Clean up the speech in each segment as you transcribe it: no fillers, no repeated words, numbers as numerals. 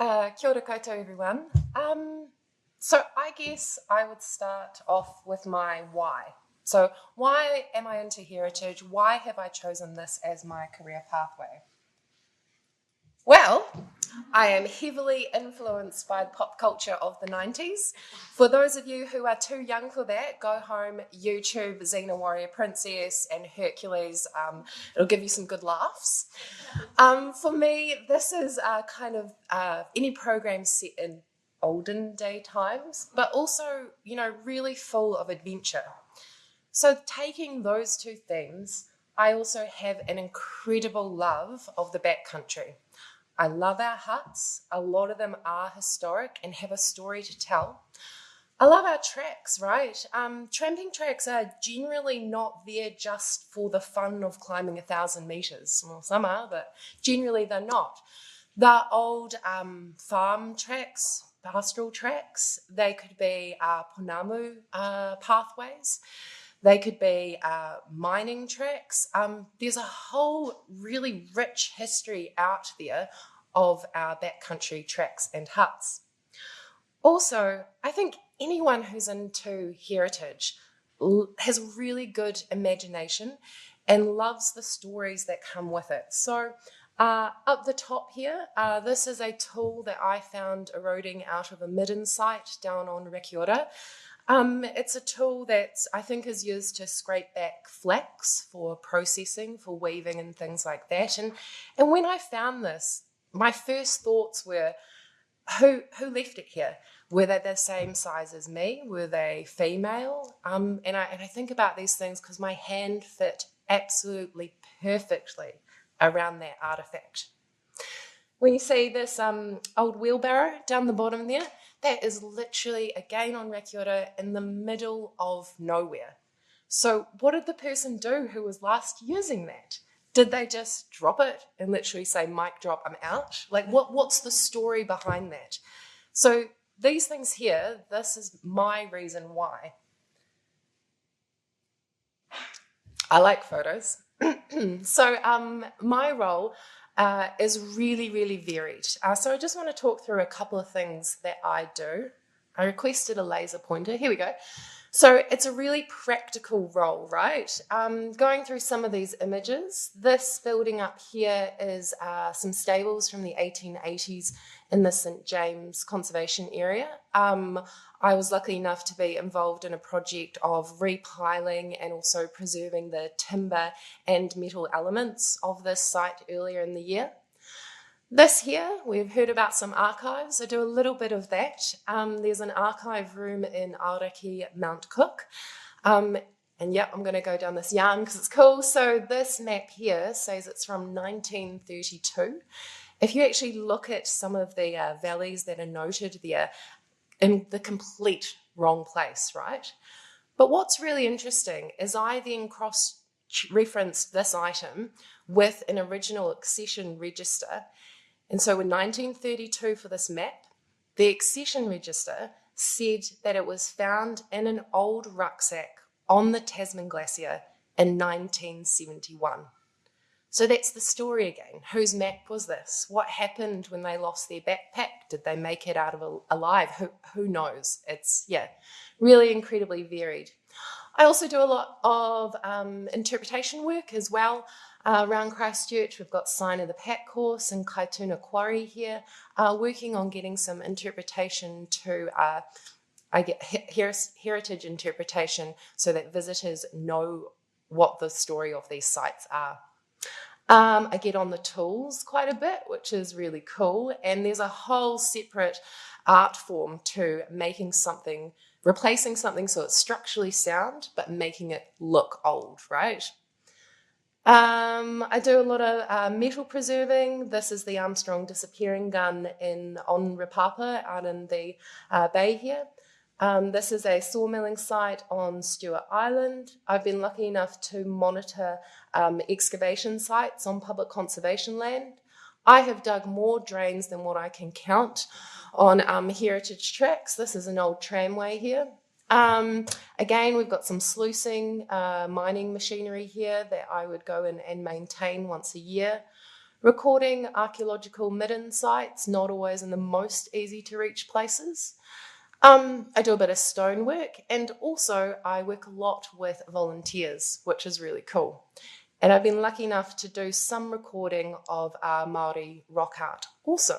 Kia ora koutou, everyone. So I guess I would start off with my why. So why am I into heritage? Why have I chosen this as my career pathway? Well, I am heavily influenced by the pop culture of the 90s. For those of you who are too young for that, go home, YouTube Xena Warrior Princess and Hercules. It'll give you some good laughs. For me, this is kind of any program set in olden day times, but also, really full of adventure. So taking those two themes, I also have an incredible love of the backcountry. I love our huts. A lot of them are historic and have a story to tell. I love our tracks, right? Tramping tracks are generally not there just for the fun of climbing 1,000 metres. Well, some are, but generally they're not. They're old farm tracks, pastoral tracks. They could be pounamu pathways. They could be mining tracks. There's a whole really rich history out there of our backcountry tracks and huts. Also, I think anyone who's into heritage has really good imagination and loves the stories that come with it. So up the top here, this is a tool that I found eroding out of a midden site down on Rakiora. It's a tool that I think is used to scrape back flax for processing, for weaving and things like that. And when I found this, my first thoughts were, who left it here? Were they the same size as me? Were they female? And I think about these things because my hand fit absolutely perfectly around that artifact. When you see this old wheelbarrow down the bottom there, that is literally, again on Rakiora, in the middle of nowhere. So what did the person do who was last using that? Did they just drop it and literally say, mic drop, I'm out? Like, what's the story behind that? So these things here, this is my reason why. I like photos. So my role is really, really varied. So I just want to talk through a couple of things that I do. I requested a laser pointer. Here we go. So it's a really practical role, right? Going through some of these images, this building up here is some stables from the 1880s in the St. James Conservation Area. I was lucky enough to be involved in a project of repiling and also preserving the timber and metal elements of this site earlier in the year. This here, we've heard about some archives. I do a little bit of that. There's an archive room in Aoraki, Mount Cook. And yep, I'm going to go down this yarn because it's cool. So this map here says it's from 1932. If you actually look at some of the valleys that are noted there, in the complete wrong place, right? But what's really interesting is I then cross-referenced this item with an original accession register. And so in 1932 for this map, the accession register said that it was found in an old rucksack on the Tasman Glacier in 1971. So that's the story again. Whose map was this? What happened when they lost their backpack? Did they make it out of alive? Who knows? It's, really incredibly varied. I also do a lot of interpretation work as well. Around Christchurch, we've got Sign of the Pack course and Kaituna Quarry here, working on getting some interpretation to heritage interpretation so that visitors know what the story of these sites are. I get on the tools quite a bit, which is really cool. And there's a whole separate art form to making something, replacing something so it's structurally sound, but making it look old, right? I do a lot of metal preserving. This is the Armstrong disappearing gun on Rapapa out in the bay here. This is a sawmilling site on Stewart Island. I've been lucky enough to monitor excavation sites on public conservation land. I have dug more drains than what I can count on heritage tracks. This is an old tramway here. Again, we've got some sluicing, mining machinery here that I would go in and maintain once a year. recording archaeological midden sites, not always in the most easy to reach places. I do a bit of stonework, and also I work a lot with volunteers, which is really cool. And I've been lucky enough to do some recording of our Māori rock art also.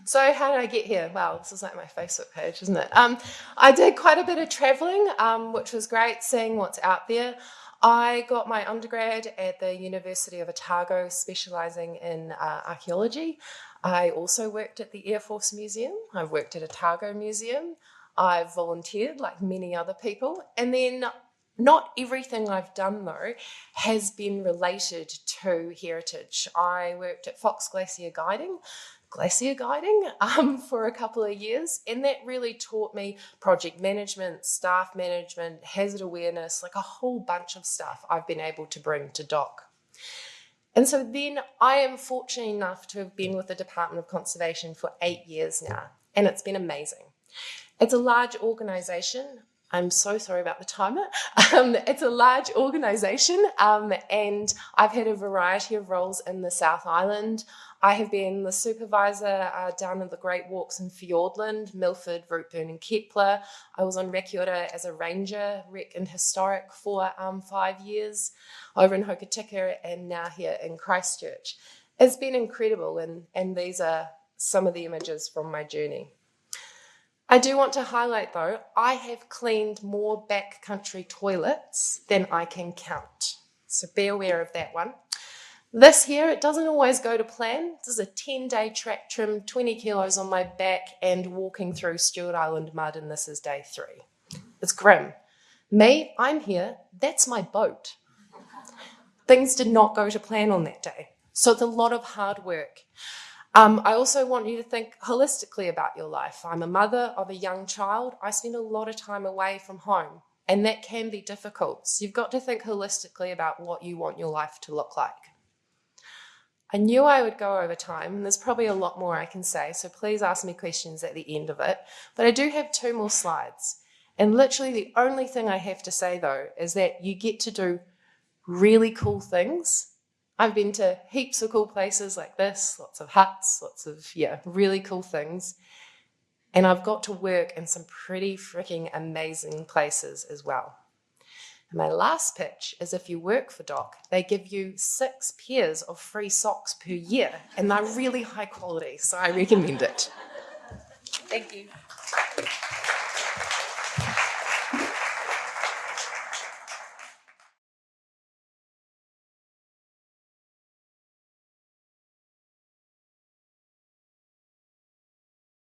So how did I get here? Wow, this is like my Facebook page, isn't it? I did quite a bit of travelling, which was great, seeing what's out there. I got my undergrad at the University of Otago, specialising in archaeology. I also worked at the Air Force Museum. I've worked at Otago Museum. I've volunteered like many other people. And then not everything I've done, though, has been related to heritage. I worked at andGlacier guiding for a couple of years, and that really taught me project management, staff management, hazard awareness, like a whole bunch of stuff I've been able to bring to DOC. And so then I am fortunate enough to have been with the Department of Conservation for 8 years now, and it's been amazing. It's a large organisation. I'm so sorry about the timer. It's a large organisation, and I've had a variety of roles in the South Island. I have been the supervisor down in the Great Walks in Fiordland, Milford, Routeburn and Kepler. I was on Rec as a ranger, Rec and Historic for 5 years, over in Hokitika and now here in Christchurch. It's been incredible, and these are some of the images from my journey. I do want to highlight, though, I have cleaned more backcountry toilets than I can count. So be aware of that one. This here, it doesn't always go to plan. This is a 10-day track trim, 20 kilos on my back and walking through Stewart Island mud, and this is day 3. It's grim. Me, I'm here. That's my boat. Things did not go to plan on that day. So it's a lot of hard work. I also want you to think holistically about your life. I'm a mother of a young child. I spend a lot of time away from home, and that can be difficult. So you've got to think holistically about what you want your life to look like. I knew I would go over time, and there's probably a lot more I can say, so please ask me questions at the end of it. But I do have 2 more slides. And literally the only thing I have to say, though, is that you get to do really cool things. I've been to heaps of cool places like this, lots of huts, lots of, really cool things. And I've got to work in some pretty freaking amazing places as well. And my last pitch is if you work for DOC, they give you 6 pairs of free socks per year, and they're really high quality, so I recommend it. Thank you.